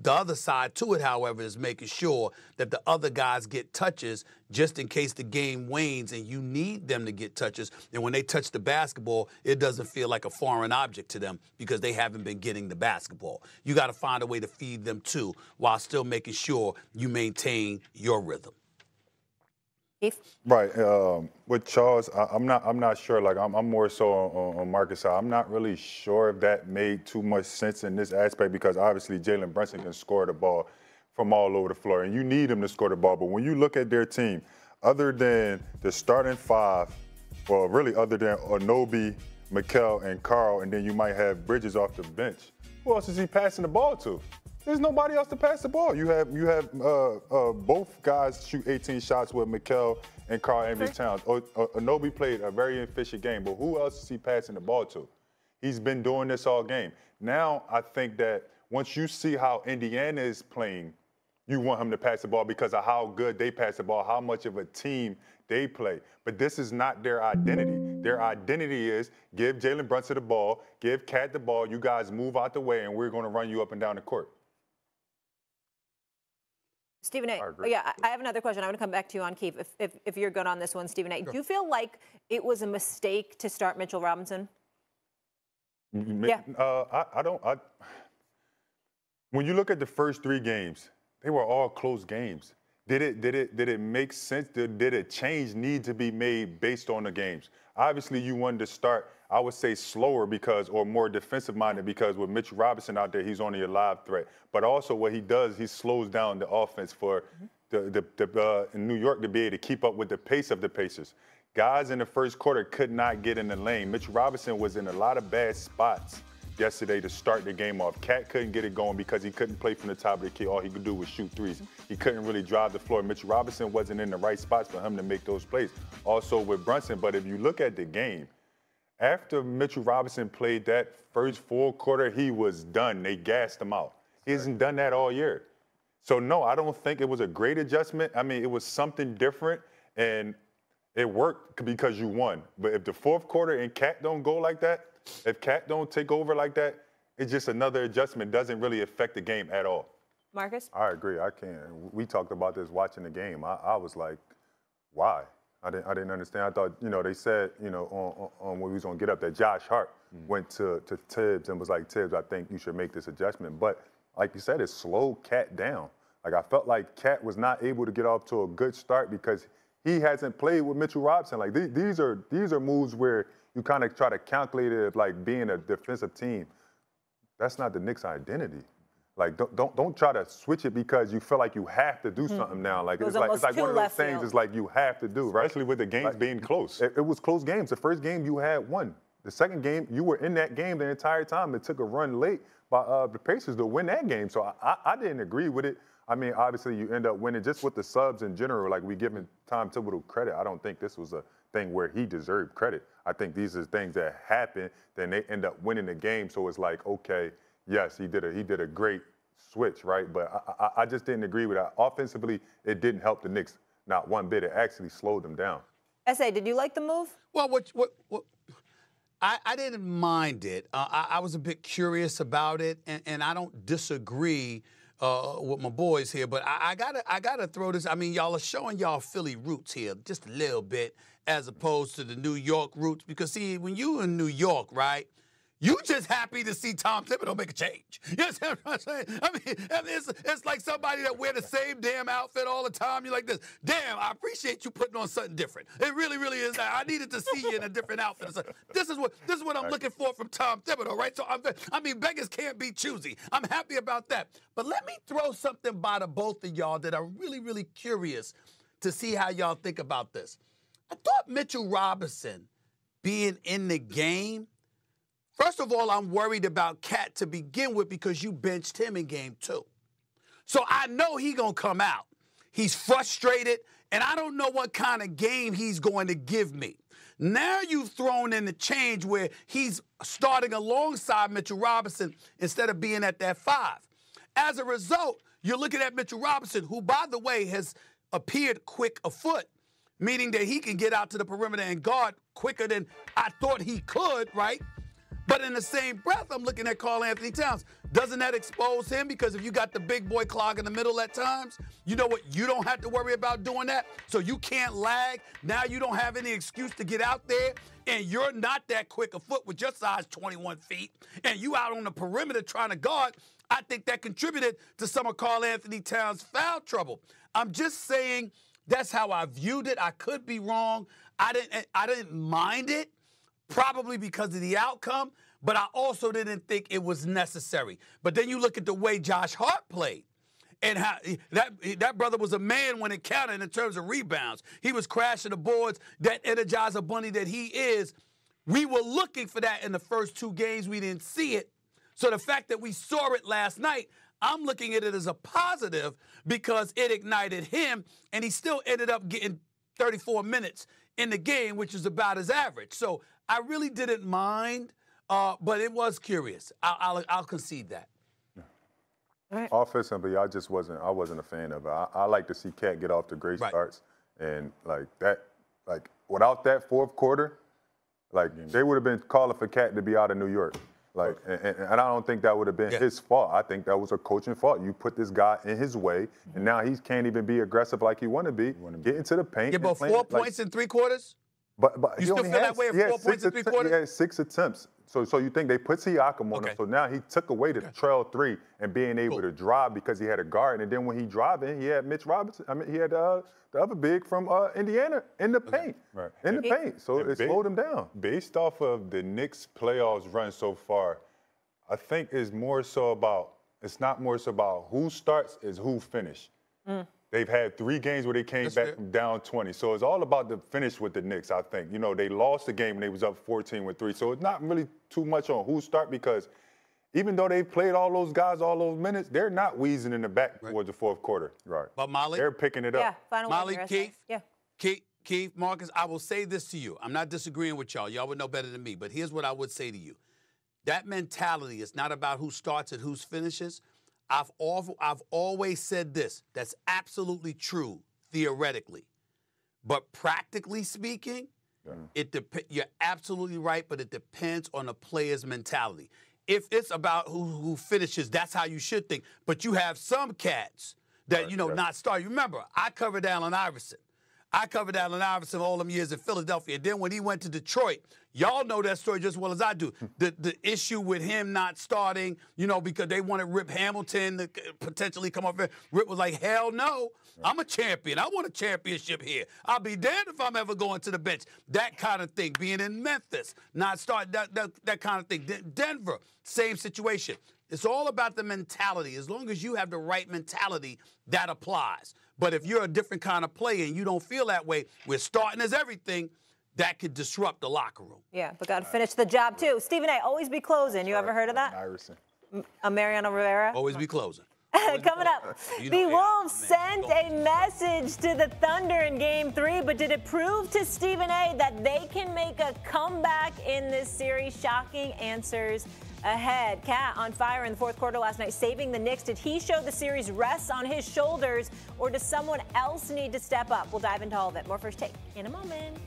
The other side to it, however, is making sure that the other guys get touches just in case the game wanes and you need them to get touches. And when they touch the basketball, it doesn't feel like a foreign object to them because they haven't been getting the basketball. You got to find a way to feed them too while still making sure you maintain your rhythm. Right. With Charles, I'm not sure. Like I'm more so on Marcus' side. I'm not really sure if that made too much sense in this aspect because obviously Jalen Brunson can score the ball from all over the floor, and you need him to score the ball. But when you look at their team, other than the starting five, well, really other than Onobi, Mikal, and Carl, and then you might have Bridges off the bench. Who else is he passing the ball to? There's nobody else to pass the ball. You have both guys shoot 18 shots with Mikal and Carl Anthony Towns. Onobi played a very efficient game, but who else is he passing the ball to? He's been doing this all game. Now I think that once you see how Indiana is playing, you want him to pass the ball because of how good they pass the ball, how much of a team they play. But this is not their identity. Their identity is give Jalen Brunson the ball, give Cat the ball, you guys move out the way, and we're going to run you up and down the court. Stephen A. I have another question. I want to come back to you on Keith, if you're good on this one, Stephen A. Sure. Do you feel like it was a mistake to start Mitchell Robinson? Yeah. When you look at the first 3 games, they were all close games. Did it make sense? Did a change need to be made based on the games? Obviously, you wanted to start, I would say, slower or more defensive-minded because with Mitchell Robinson out there, he's only a live threat. But also what he does, he slows down the offense for in New York to be able to keep up with the pace of the Pacers. Guys in the first quarter could not get in the lane. Mitchell Robinson was in a lot of bad spots yesterday to start the game off. Cat couldn't get it going because he couldn't play from the top of the key. All he could do was shoot threes. He couldn't really drive the floor. Mitchell Robinson wasn't in the right spots for him to make those plays. Also with Brunson, but if you look at the game, after Mitchell Robinson played that first full quarter, he was done. They gassed him out. He hasn't done that all year. So, no, I don't think it was a great adjustment. I mean, it was something different, and it worked because you won. But if the fourth quarter and Cat don't go like that, if Cat don't take over like that, it's just another adjustment. Doesn't really affect the game at all. Marcus? I agree. I can't. We talked about this watching the game. I was like, why? I didn't understand. I thought, they said, on when we was going to get up that Josh Hart went to Tibbs and was like, Tibbs, I think you should make this adjustment. But like you said, it slowed Cat down. Like I felt like Cat was not able to get off to a good start because he hasn't played with Mitchell Robinson. Like these are moves where you kind of try to calculate it like being a defensive team. That's not the Knicks' identity. Like don't try to switch it because you feel like you have to do something now. Like it's like one of those things. It's like you have to do, right? Especially with the games being close. It was close games. The first game you had one. The second game you were in that game the entire time. It took a run late by the Pacers to win that game. So I didn't agree with it. I mean, obviously you end up winning just with the subs in general. Like we giving Tom Thibodeau credit. I don't think this was a thing where he deserved credit. I think these are things that happen. Then they end up winning the game. So it's like, okay, yes, he did a great switch, right? But I just didn't agree with that. Offensively, it didn't help the Knicks not one bit. It actually slowed them down. S.A., did you like the move? Well, I didn't mind it. I was a bit curious about it, and I don't disagree with my boys here, but I gotta throw this. I mean, y'all are showing y'all Philly roots here just a little bit as opposed to the New York roots because, see, when you in New York, right, you just happy to see Tom Thibodeau make a change. You know what I'm saying? I mean, it's like somebody that wear the same damn outfit all the time. You're like this. Damn, I appreciate you putting on something different. It really, really is. I needed to see you in a different outfit. This is what I'm looking for from Tom Thibodeau, right? So I mean, beggars can't be choosy. I'm happy about that. But let me throw something by the both of y'all that I'm really, really curious to see how y'all think about this. I thought Mitchell Robinson being in the game. First of all, I'm worried about Cat to begin with because you benched him in game 2. So I know he's going to come out. He's frustrated, and I don't know what kind of game he's going to give me. Now you've thrown in the change where he's starting alongside Mitchell Robinson instead of being at that 5. As a result, you're looking at Mitchell Robinson, who, by the way, has appeared quick of foot, meaning that he can get out to the perimeter and guard quicker than I thought he could, right? But in the same breath, I'm looking at Karl Anthony Towns. Doesn't that expose him? Because if you got the big boy clog in the middle at times, you know what? You don't have to worry about doing that. So you can't lag. Now you don't have any excuse to get out there, and you're not that quick a foot with your size 21 feet, and you out on the perimeter trying to guard. I think that contributed to some of Karl Anthony Towns' foul trouble. I'm just saying that's how I viewed it. I could be wrong. I didn't mind it, probably because of the outcome, but I also didn't think it was necessary. But then you look at the way Josh Hart played, and how that brother was a man when it counted in terms of rebounds. He was crashing the boards, that Energizer Bunny that he is. We were looking for that in the first 2 games. We didn't see it. So the fact that we saw it last night, I'm looking at it as a positive because it ignited him, and he still ended up getting 34 minutes in the game, which is about his average. So I really didn't mind, but it was curious. I'll concede that. Right. Offensively, I wasn't a fan of it. I like to see Cat get off to great starts, and without that fourth quarter, they would have been calling for Cat to be out of New York. And I don't think that would have been his fault. I think that was a coaching fault. You put this guy in his way, and now he can't even be aggressive like he want to be. Get into the paint. Yeah, but 4 points in 3 quarters? But you still feel that way at 4 points in 3 quarters? He had 6 attempts. So you think they put Siakam on him. So now he took away the trail 3 and being able to drive because he had a guard. And then when he driving, he had Mitch Robinson. I mean, he had the other big from Indiana in the paint. In the paint. So it slowed him down. Based off of the Knicks playoffs run so far, I think it's not more so about who starts, it's who finish. They've had 3 games where they came back from down 20. So it's all about the finish with the Knicks, I think. You know, they lost the game and they was up 14-3. So it's not really too much on who start because even though they played all those guys all those minutes, they're not wheezing in the back towards the fourth quarter. But Molly? They're picking it up. Yeah, final Molly, Keith? Yeah. Keith, Marcus, I will say this to you. I'm not disagreeing with y'all. Y'all would know better than me. But here's what I would say to you. That mentality is not about who starts and who finishes. I've always said this. That's absolutely true, theoretically. But practically speaking, you're absolutely right, but it depends on the player's mentality. If it's about who finishes, that's how you should think. But you have some cats that, not start. Remember, I covered Allen Iverson. I covered Allen Iverson all them years in Philadelphia. And then when he went to Detroit, y'all know that story just as well as I do. The issue with him not starting, because they wanted Rip Hamilton to potentially come up here. Rip was like, hell no, I'm a champion. I want a championship here. I'll be damned if I'm ever going to the bench. That kind of thing. Being in Memphis, not starting, that kind of thing. Denver, same situation. It's all about the mentality. As long as you have the right mentality, that applies. But if you're a different kind of player and you don't feel that way, we're starting as everything, that could disrupt the locker room. Yeah, but got to finish the job, too. Stephen A., always be closing. You ever heard of that? Iverson. Mariano Rivera? Always be closing. Coming up, the Wolves sent a message to the Thunder in Game 3, but did it prove to Stephen A. that they can make a comeback in this series? Shocking answers ahead. Cat on fire in the fourth quarter last night, saving the Knicks. Did he show the series rests on his shoulders, or does someone else need to step up? We'll dive into all of it. More First Take in a moment.